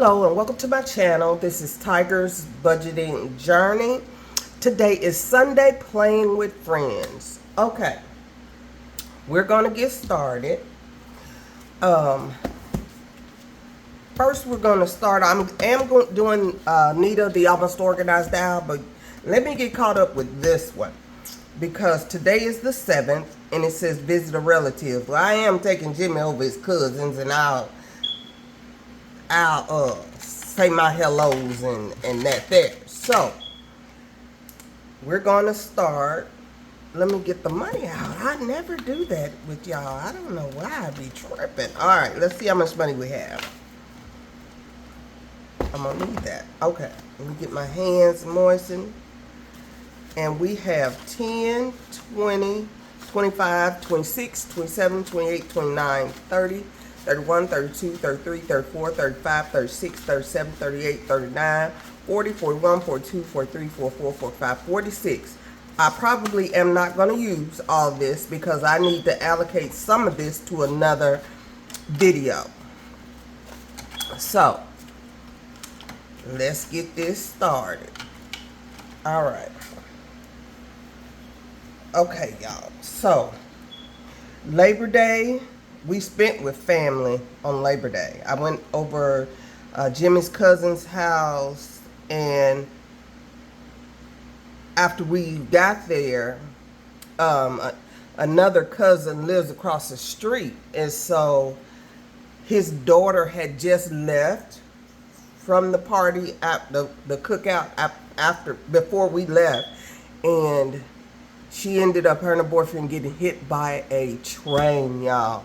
Hello and welcome to my channel. This is Tiger's Budgeting Journey. Today is Sunday Playing with Friends. Okay, we're gonna get started. First we're gonna start. Doing Nita the Almost Organized Owl, but let me get caught up with this one because today is the 7th and it says visit a relative. Well, I am taking Jimmy over his cousins and I'll say my hellos and that there. So we're gonna start. Let me get the money out. I never do that with y'all. I don't know why I be tripping. All right, let's see how much money we have. I'm gonna need that. Okay, let me get my hands moistened. And we have 10, 20, 25, 26, 27, 28, 29, 30, 31, 32, 33, 34, 35, 36, 37, 38, 39, 40, 41, 42, 43, 44, 45, 46. I probably am not going to use all this because I need to allocate some of this to another video. So, let's get this started. All right. Okay, y'all. So, Labor Day, we spent with family on Labor Day. I went over Jimmy's cousin's house, and after we got there, another cousin lives across the street, and so his daughter had just left from the party at the cookout before we left, and she ended up, her and her boyfriend, getting hit by a train, y'all.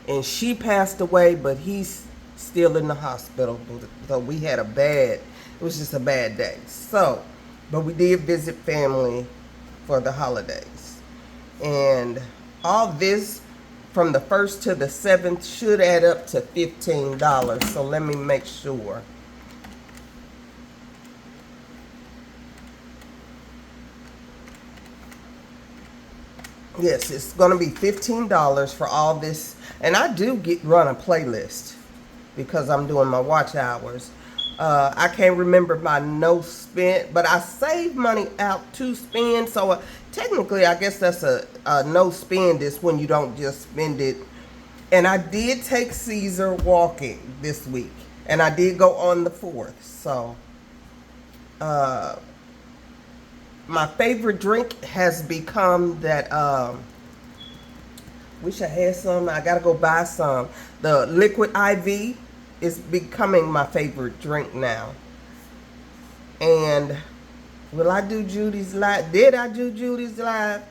And she passed away, but he's still in the hospital. So we had it was just a bad day. So, but we did visit family for the holidays. And all this from the 1st to the 7th should add up to $15. So let me make sure. Yes, it's going to be $15 for all this. And I do run a playlist because I'm doing my watch hours. I can't remember my no spend, but I save money out to spend. So technically, I guess that's a no spend is when you don't just spend it. And I did take Caesar walking this week. And I did go on the 4th. So, my favorite drink has become that, wish I had some. I gotta go buy some. The Liquid IV is becoming my favorite drink now. And will I do Judy's Live? Did I do Judy's Live?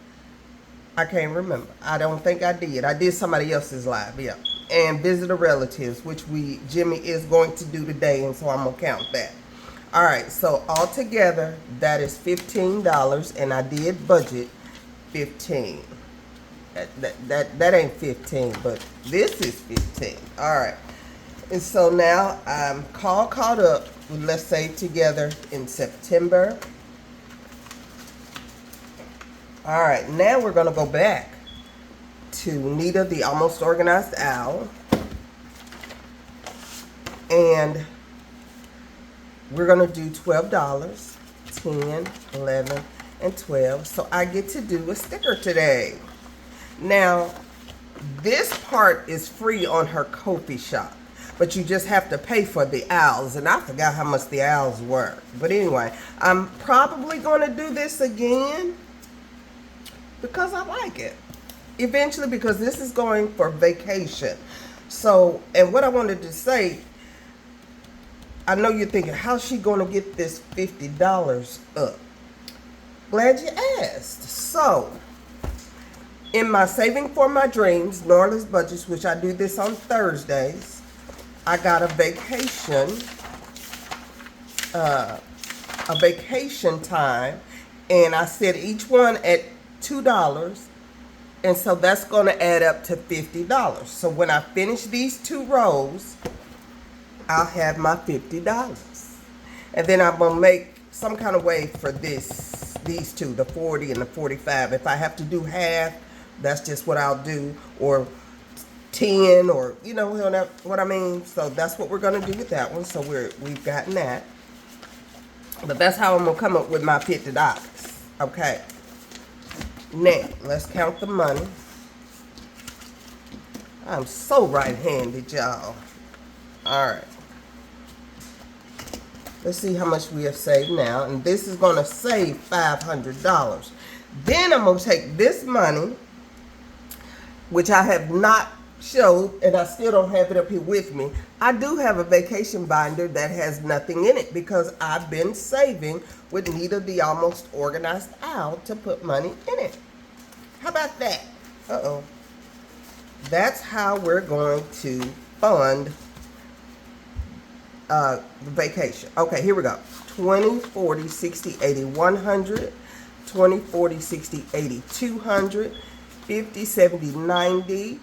I can't remember. I don't think I did. I did somebody else's live, yeah. And visit a relatives, which Jimmy is going to do today, and so I'm gonna count that. All right, so altogether, that is $15, and I did budget 15. That ain't 15, but this is 15. All right, and so now I'm caught up with Let's Save Together in September. All right, now we're gonna go back to Nita the Almost Organized Owl, and we're going to do $12, 10, 11, and 12. So I get to do a sticker today. Now, this part is free on her Ko-fi shop, but you just have to pay for the owls. And I forgot how much the owls were. But anyway, I'm probably going to do this again because I like it. Eventually, because this is going for vacation. So, and what I wanted to say, I know you're thinking, how's she going to get this $50 up? Glad you asked. So, in my Saving for My Dreams, Norla's Budgets, which I do this on Thursdays, I got a vacation time, and I set each one at $2, and so that's going to add up to $50. So when I finish these 2 rows, I'll have my $50. And then I'm going to make some kind of way for these two, the 40 and the 45. If I have to do half, that's just what I'll do. Or 10, or you know what I mean. So that's what we're gonna do with that one. So we've gotten that. But that's how I'm gonna come up with my $50. Okay. Now let's count the money. I'm so right-handed, y'all. All right. Let's see how much we have saved now. And this is going to save $500. Then I'm going to take this money, which I have not showed, and I still don't have it up here with me. I do have a vacation binder that has nothing in it because I've been saving with Nita the Almost Organized Owl to put money in it. How about that? Uh-oh. That's how we're going to fund the vacation. Okay, here we go. 20, 40, 60, 80, 100. 20, 40, 60, 80, 200. 50, 70, 90.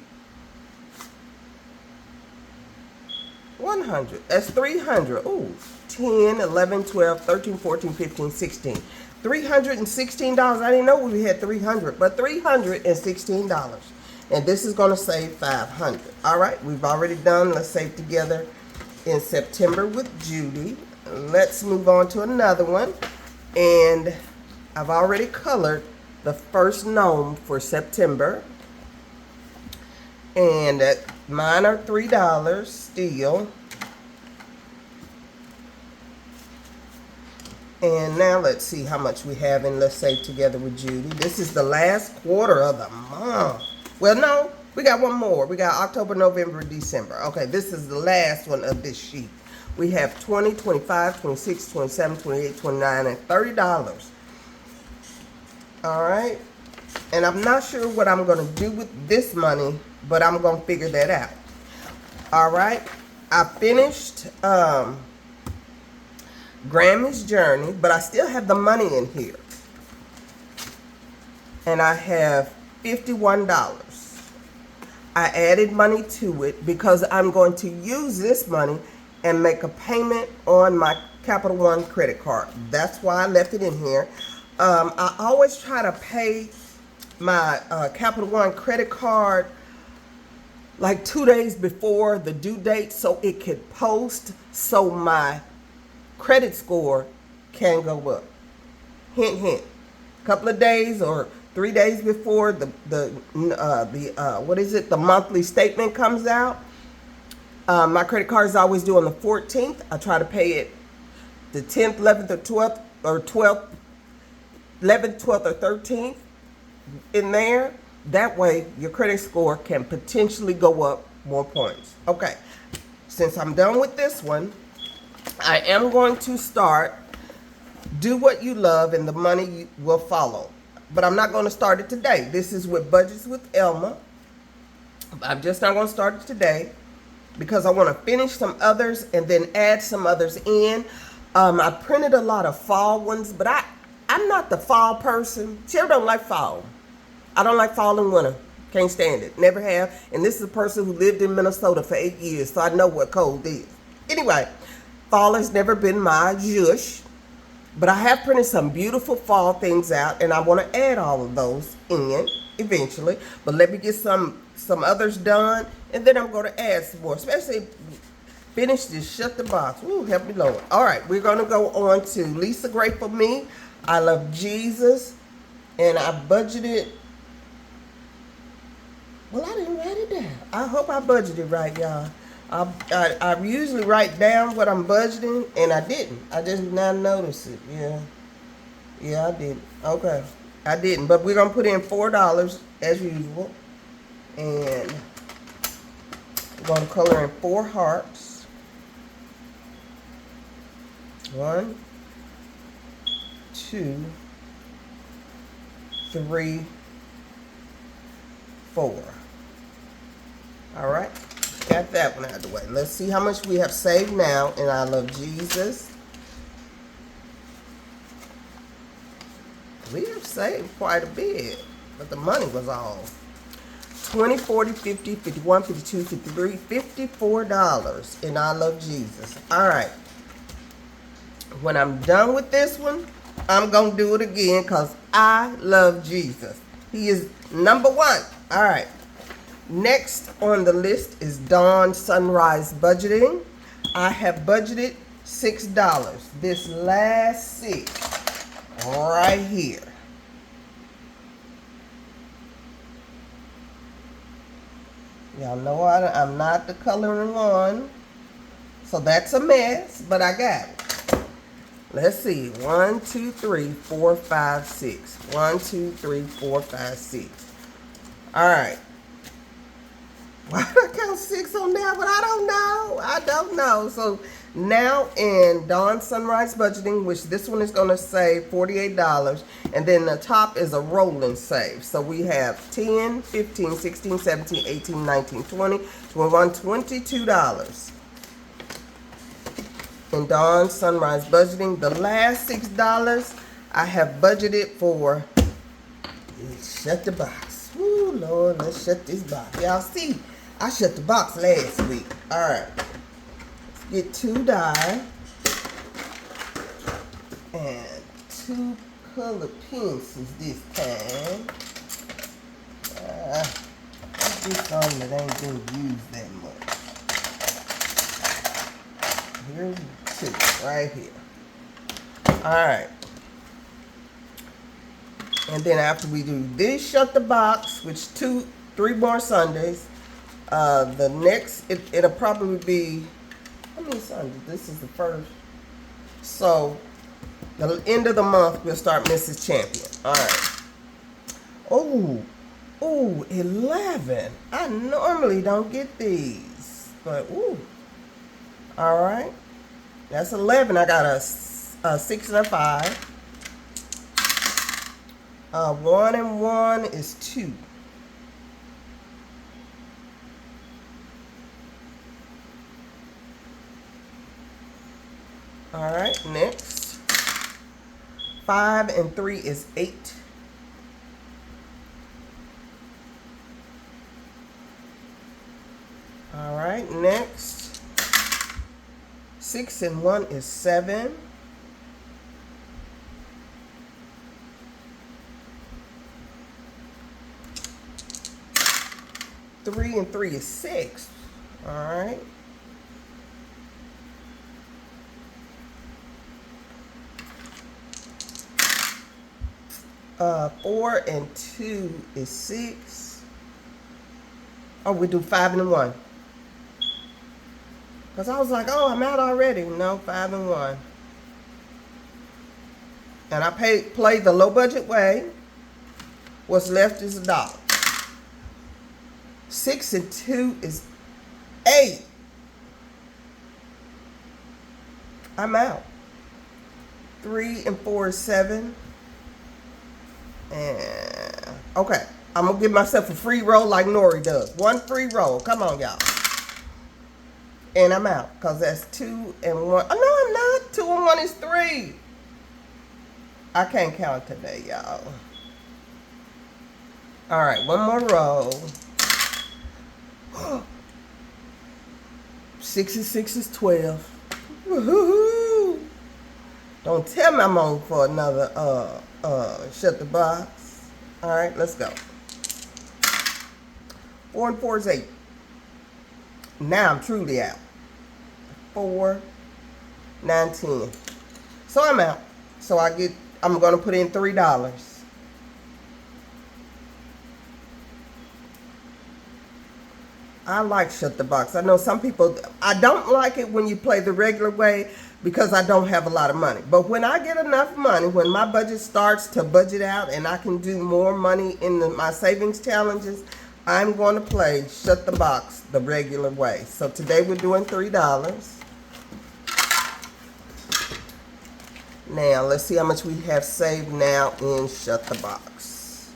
100. That's 300. Ooh. 10, 11, 12, 13, 14, 15, 16. $316. I didn't know we had 300, but $316. And this is going to save $500. All right, we've already done Let's Save Together in September with Judy. Let's move on to another one. And I've already colored the first gnome for September. And mine are $3 still. And now let's see how much we have in Let's Save Together with Judy. This is the last quarter of the month. Well, no, we got one more. We got October, November, December. Okay, this is the last one of this sheet. We have 20, 25, 26, 27, 28, 29, and $30. All right. And I'm not sure what I'm going to do with this money, but I'm going to figure that out. All right. I finished Grammy's Journey, but I still have the money in here. And I have $51. I added money to it because I'm going to use this money and make a payment on my Capital One credit card. That's why I left it in here. I always try to pay my Capital One credit card like 2 days before the due date so it could post so my credit score can go up. Hint, hint. A couple of days or 3 days before the monthly statement comes out. My credit card is always due on the 14th. I try to pay it the 10th, 11th, or 12th, or 12th, 11th, 12th, or 13th in there. That way, your credit score can potentially go up more points. Okay, since I'm done with this one, I am going to start Do What You Love and the money will follow. But I'm not going to start it today. This is with Budgets with Elma. I'm just not going to start it today because I want to finish some others and then add some others in. I printed a lot of fall ones, but I'm not the fall person. Cheryl don't like fall. I don't like fall and winter. Can't stand it. Never have. And this is a person who lived in Minnesota for 8 years, so I know what cold is. Anyway, fall has never been my zhush. But I have printed some beautiful fall things out, and I want to add all of those in eventually. But let me get some others done, and then I'm going to add some more. Especially finish this Shut the Box. Ooh, help me Lord. All right, we're going to go on to Lisa Grateful Me, I Love Jesus, and I budgeted. Well, I didn't write it down. I hope I budgeted right, y'all. I usually write down what I'm budgeting, and I didn't. I just now noticed it. Yeah, I didn't. Okay, I didn't. But we're gonna put in $4 as usual, and we're gonna color in 4 hearts. 1, 2, 3, 4. All right. Got that one out of the way. Let's see how much we have saved now in I Love Jesus. We have saved quite a bit, but the money was off. 20, 40, 50, 51, 52, 53, $54 in I Love Jesus. All right. When I'm done with this one, I'm going to do it again because I love Jesus. He is number one. All right. Next on the list is Dawn Sunrise Budgeting. I have budgeted $6. This last 6 right here. Y'all know I'm not the coloring one. So that's a mess, but I got it. Let's see. 1, 2, 3, 4, 5, 6. 1, 2, 3, 4, 5, 6. All right. Why did I count 6 on that one? I don't know. So now in Dawn Sunrise Budgeting, which this one is going to save $48. And then the top is a rolling save. So we have 10, 15, 16, 17, 18, 19, 20, 21, $22. In Dawn Sunrise Budgeting, the last $6 I have budgeted for. Shut the box. Woo, Lord, let's shut this box. Y'all see, I shut the box last week. All right, let's get 2 die and 2 colored pencils this time. This is something that ain't been used that much. Here's 2 right here. All right. And then after we do this, shut the box, which 3 more Sundays. The next, it'll probably be, how many Sundays? This is the first. So, the end of the month, we'll start Mrs. Champion. All right. Oh, 11. I normally don't get these, but ooh. All right. That's 11. I got a 6 and a 5. 1 and 1 is 2. All right, next. 5 and 3 is 8. All right, next. 6 and 1 is 7. Three and 3 is 6. All right. Uh, 4 and 2 is 6. Oh, we do 5 and 1. Because I was like, oh, I'm out already. No, 5 and 1. And I play the low budget way. What's left is $1. 6 and 2 is 8. I'm out. 3 and 4 is 7. And okay, I'm gonna give myself a free roll like Nori does. 1 free roll. Come on, y'all. And I'm out because that's 2 and 1. Oh, no, I'm not. 2 and 1 is 3. I can't count today, y'all. All right, 1 more roll. 6 and 6 is 12. Woohoo! Don't tell me I'm on for another shut the box. All right, let's go. 4 and 4 is 8. Now I'm truly out. 4, 9, 10. So I'm out. So I'm gonna put in $3. I like shut the box. I know some people, I don't like it when you play the regular way because I don't have a lot of money. But when I get enough money, when my budget starts to budget out and I can do more money in my savings challenges, I'm going to play shut the box the regular way. So today we're doing $3. Now let's see how much we have saved now in shut the box.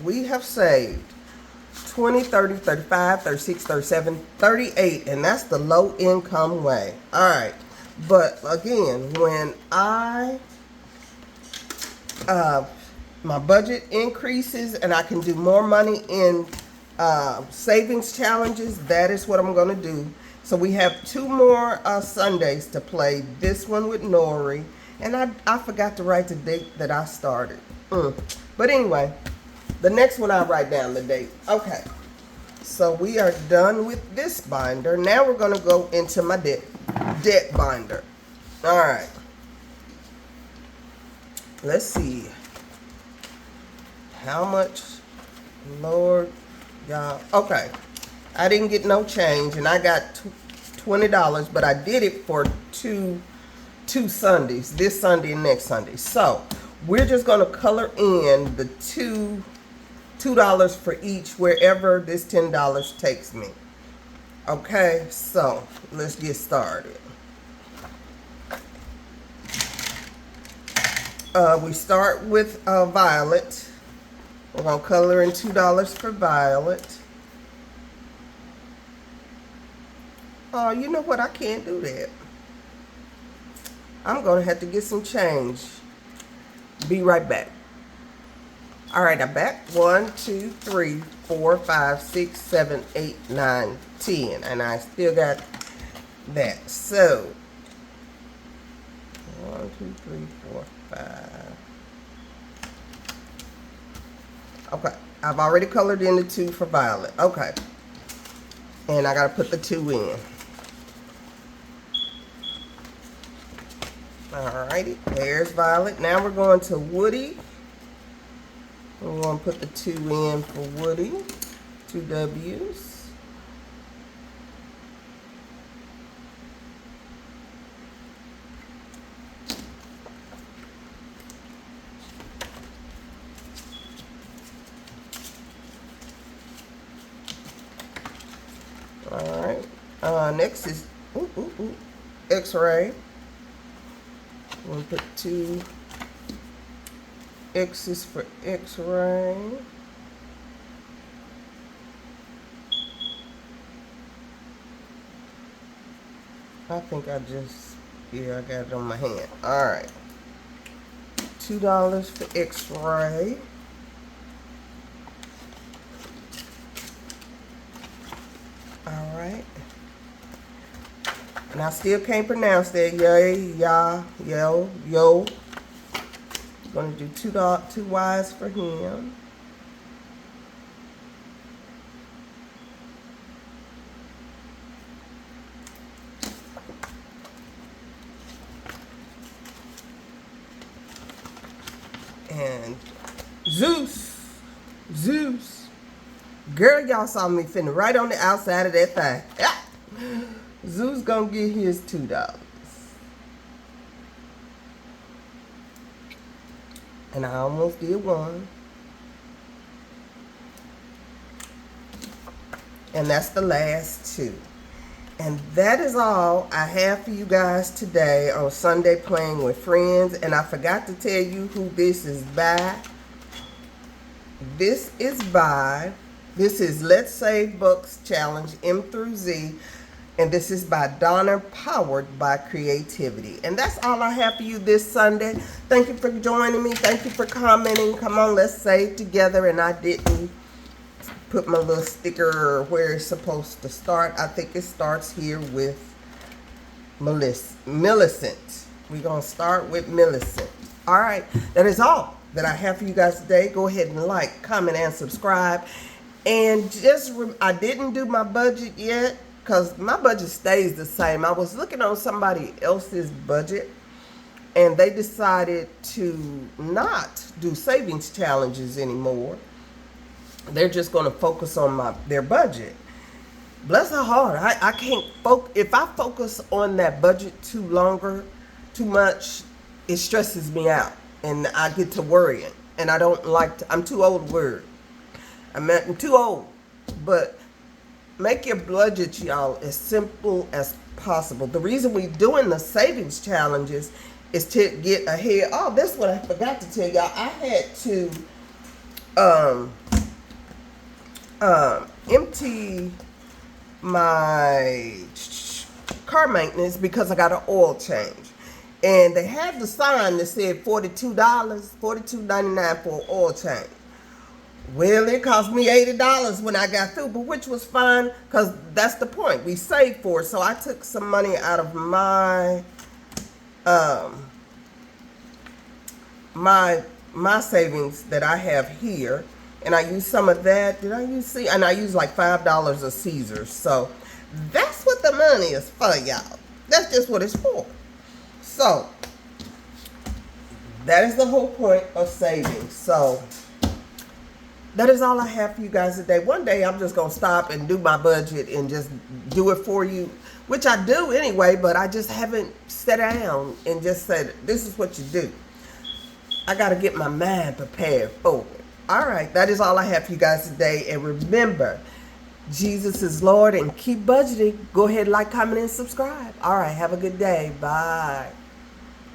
We have saved 20, 30, 35, 36, 37, 38, and that's the low income way. All right, but again, when my budget increases and I can do more money in savings challenges, that is what I'm going to do. So we have 2 more Sundays to play this one with Nori, and I forgot to write the date that I started. But anyway, The next one I'll write down the date. Okay. So we are done with this binder. Now we're going to go into my debt binder. All right. Let's see. How much, Lord, y'all. Okay. I didn't get no change, and I got $20, but I did it for two Sundays, this Sunday and next Sunday. So we're just going to color in the $2 for each wherever this $10 takes me. Okay, so let's get started. We start with violet. We're going to color in $2 for violet. Oh, you know what? I can't do that. I'm going to have to get some change. Be right back. All right, I'm back. 1, 2, 3, 4, 5, 6, 7, 8, 9, 10. And I still got that. So, 1, 2, 3, 4, 5. Okay, I've already colored in the 2 for violet. Okay. And I got to put the 2 in. Alrighty, there's violet. Now we're going to Woody. We're going to put the 2 in for Woody. 2 W's. Alright. Next is X-ray. We'll put 2 X's for X-ray. I think I just, yeah, I got it on my hand. All right. $2 for X-ray. All right. And I still can't pronounce that. Yay, ya, yo, yo. I'm going to do two Y's for him. And Zeus. Girl, y'all saw me finna right on the outside of that thing. Zeus gonna get his $2. And I almost did 1. And that's the last 2. And that is all I have for you guys today on Sunday Playing with Friends. And I forgot to tell you who this is by. This is Let's Save Bucks Challenge M through Z. And this is by Donna, powered by creativity. And that's all I have for you this Sunday. Thank you for joining me. Thank you for commenting. Come on, let's save together. And I didn't put my little sticker where it's supposed to start. I think it starts here with Millicent. We're going to start with Millicent. All right. That is all that I have for you guys today. Go ahead and like, comment, and subscribe. And just, I didn't do my budget yet, because my budget stays the same. I was looking on somebody else's budget, and they decided to not do savings challenges anymore. They're just going to focus on their budget. Bless her heart. I can't focus. If I focus on that budget too much, it stresses me out, and I get to worrying. And I don't like to. I'm too old to worry. I'm too old, but make your budget, y'all, as simple as possible. The reason we're doing the savings challenges is to get ahead. Oh, that's what I forgot to tell y'all. I had to empty my car maintenance because I got an oil change. And they had the sign that said $42, $42.99 for an oil change. Well, it cost me $80 when I got through, but which was fine, because that's the point. We saved for it. So I took some money out of my my savings that I have here, And I use some of that. Did I use Caesar? And I use like $5 of Caesars. So that's what the money is for, y'all. That's just what it's for. So that is the whole point of saving. So that is all I have for you guys today. One day I'm just going to stop and do my budget and just do it for you, which I do anyway, but I just haven't sat down and just said, this is what you do. I got to get my mind prepared for it. All right, that is all I have for you guys today. And remember, Jesus is Lord, and keep budgeting. Go ahead, like, comment, and subscribe. All right, have a good day. Bye.